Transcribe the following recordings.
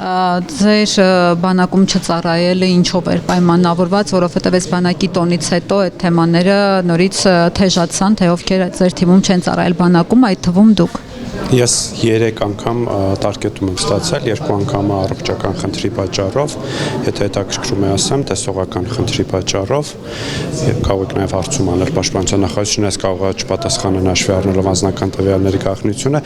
Ձեր բանակում չծառայելը ինչով էր պայմանավորված, որովհետև այս բանակի տոնից հետո այդ թեմաները նորից թեժացան, թե ովքեր ձեր թիմում չեն ծառայել բանակում, այդ թվում դուք։ Ես 3 անգամ տարկետում եմ ստացել, 2 անգամը առողջական խնդրի պատճառով, եթե հետաքրքրում է ասեմ, տեսողական խնդրի պատճառով, կարող եք նաև հարցում անել Պաշտպանության նախարարությունից, ես կարող եմ չպատասխանել հաշվի առնելով անձնական տվյալների գաղտնիությունը։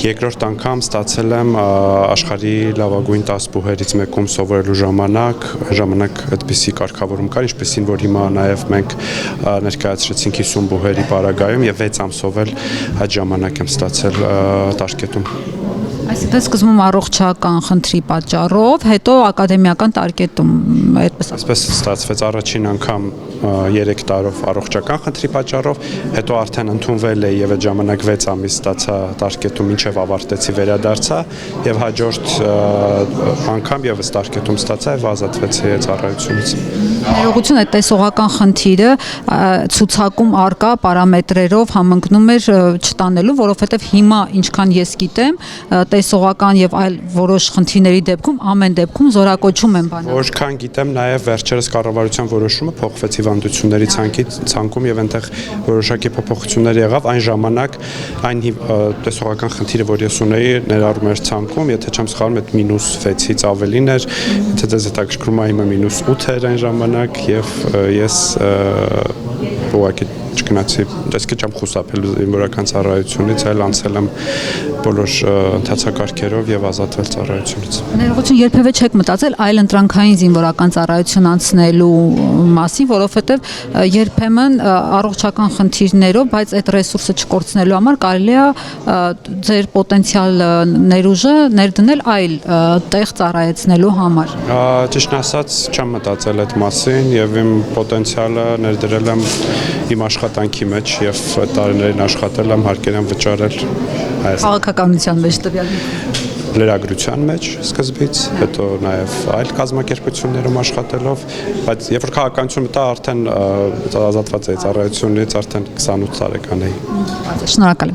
Երկրորդ անգամ ստացել եմ աշխարհի լավագույն 10 բուհերից մեկում սովորելու ժամանակ այդպիսի կարգավորում կար, ինչպեսին որ հիմա նաև մենք ներկայացրեցինք 50 բուհերի պարագայում եւ 6 ամսով էլ այդ ժամանակ եմ ստացել տարկետում։ Այսինքն սկզբում առողջական խնդրի պատճառով, հետո ակադեմիական տարկետում, Այսպես ստացվեց առաջին անգամ 3 տարով առողջական խնդրի պատճառով, հետո արդեն ընդունվել է եւ այդ ժամանակ 6 ամիս ստացա տարկետում, մինչեւ ավարտեցի վերադարձա եւ հաջորդ անգամ եւս տարկետում ստացա եւ ազատվեցի ծառայությունից։ Ներողություն, այդ տեսողական խնդիրը ցուցակում արկա պարամետրերով համընկնում էր չտանելու, որովհետև հիմա ինչքան ես գիտեմ, տեսողական եւ այլ որոշ խնդիրների դեպքում ամեն դեպքում զորակոչում են բանակ։ Որքան գիտեմ, նաեւ վերջերս կառավարության որոշումը փոխվեց հիվանդությունների ցանկում եւ այնտեղ որոշակի փոփոխություններ եղավ, այն ժամանակ այն տեսողական խնդիրը, որ ես ունեի, ներառում էր ցանկում, եթե չեմ սխալվում, այդ -6-ից ավելին էր, եթե դες հետաքրքրում է հիմա -8 էր այն ժամանակ եւ ես ուղղակի չգնացի, դեսկի չեմ խուսափել զինվորական ծառայությունից, այլ անցել եմ բոլոր ընթացակարգերով եւ ազատվել ծառայությունից։ Ներողություն, երբևէ չեք մտածել այլ ընտրանքային զինվորական ծառայություն անցնելու մասին, որովհետեւ երբեմն առողջական խնդիրներով, բայց այդ ռեսուրսը չկորցնելու համար կարելի է ձեր պոտենցիալ ներուժը ներդնել այլ տեղ ծառայեցնելու համար։ Ճիշտն ասած, չեմ մտածել այդ մասին եւ իմ պոտենցիալը ներդրել եմ իմ աշխատանքի մեջ եւ տարիներին աշխատել եմ, հարկեր եմ վճարել Քաղաքականության մեջ տվյալ լրագրության մեջ սկզբից, հետո նաև այլ կազմակերպություններում աշխատելով, բայց երբ որ քաղաքականություն մտա, արդեն ազատված էի ծառայությունից, արդեն 28 տարեկան էի։ Շնորհակալ եմ։